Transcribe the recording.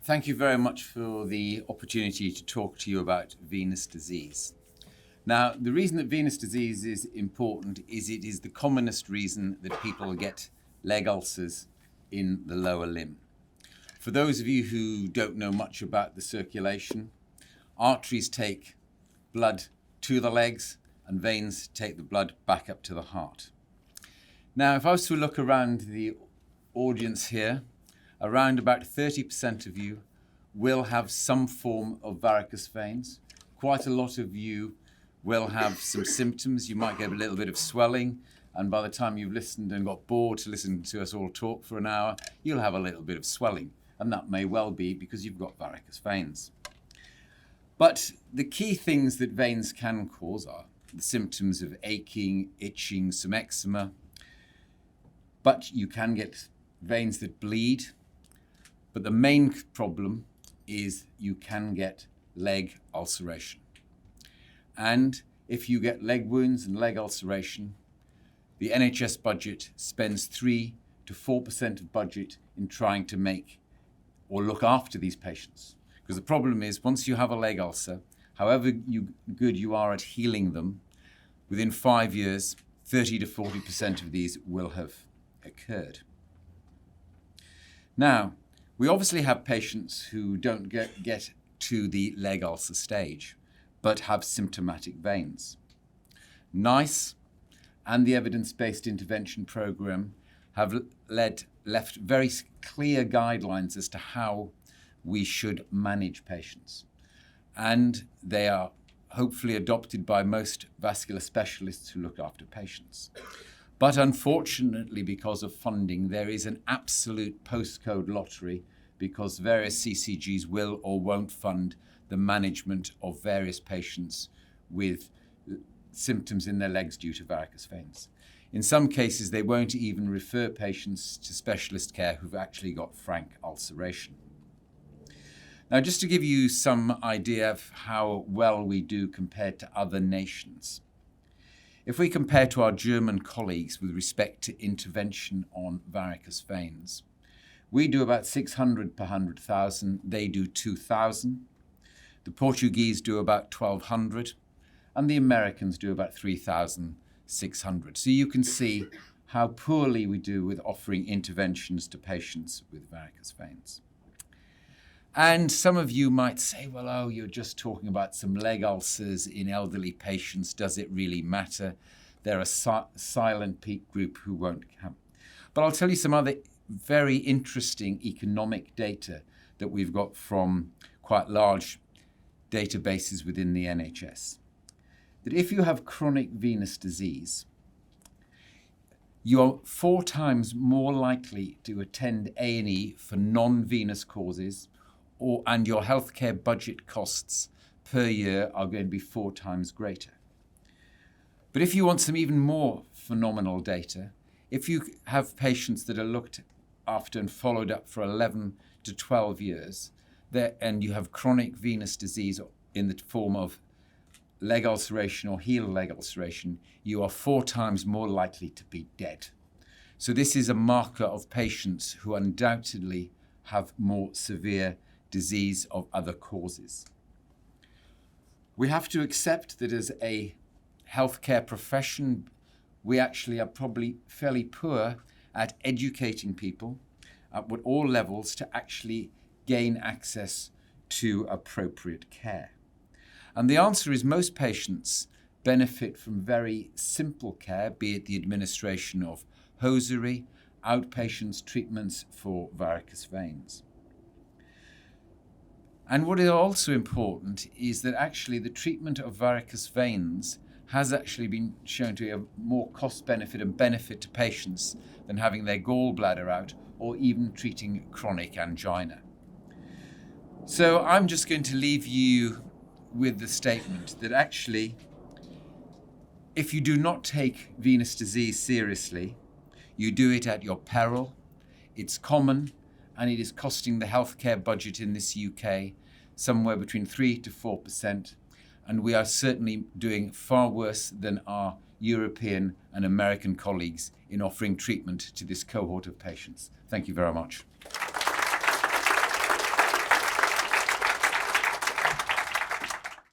Thank you very much for the opportunity to talk to you about venous disease. Now, the reason that venous disease is important is it is the commonest reason that people get leg ulcers in the lower limb. For those of you who don't know much about the circulation, arteries take blood to the legs and veins take the blood back up to the heart. Now, if I was to look around the audience here, around about 30% of you will have some form of varicose veins. Quite a lot of you will have some symptoms. You might get a little bit of swelling, and by the time you've listened and got bored to listen to us all talk for an hour, you'll have a little bit of swelling, and that may well be because you've got varicose veins. But the key things that veins can cause are the symptoms of aching, itching, some eczema, but you can get veins that bleed. But the main problem is you can get leg ulceration. And if you get leg wounds and leg ulceration, the NHS budget spends 3 to 4% of budget in trying to make or look after these patients. Because the problem is, once you have a leg ulcer, however good you are at healing them, within 5 years, 30 to 40% of these will have occurred. Now, we obviously have patients who don't get to the leg ulcer stage, but have symptomatic veins. NICE and the evidence-based intervention program have left very clear guidelines as to how we should manage patients. And they are hopefully adopted by most vascular specialists who look after patients. But unfortunately, because of funding, there is an absolute postcode lottery because various CCGs will or won't fund the management of various patients with symptoms in their legs due to varicose veins. In some cases, they won't even refer patients to specialist care who've actually got frank ulceration. Now, just to give you some idea of how well we do compared to other nations, if we compare to our German colleagues with respect to intervention on varicose veins, we do about 600 per 100,000, they do 2,000. The Portuguese do about 1,200, and the Americans do about 3,600. So you can see how poorly we do with offering interventions to patients with varicose veins. And some of you might say, well, oh, you're just talking about some leg ulcers in elderly patients. Does it really matter? They're a silent peak group who won't come. But I'll tell you some other very interesting economic data that we've got from quite large databases within the NHS. That if you have chronic venous disease, you're 4 times more likely to attend A&E for non-venous causes, and your healthcare budget costs per year are going to be 4 times greater. But if you want some even more phenomenal data, if you have patients that are looked after and followed up for 11 to 12 years, and you have chronic venous disease in the form of leg ulceration or heel leg ulceration, you are 4 times more likely to be dead. So this is a marker of patients who undoubtedly have more severe disease of other causes. We have to accept that as a healthcare profession, we actually are probably fairly poor at educating people at all levels to actually gain access to appropriate care. And the answer is most patients benefit from very simple care, be it the administration of hosiery, outpatients treatments for varicose veins. And what is also important is that actually the treatment of varicose veins has actually been shown to be a more cost benefit and benefit to patients than having their gallbladder out or even treating chronic angina. So I'm just going to leave you with the statement that actually, if you do not take venous disease seriously, you do it at your peril. It's common, and it is costing the healthcare budget in this UK somewhere between 3 to 4%. And we are certainly doing far worse than our European and American colleagues in offering treatment to this cohort of patients. Thank you very much.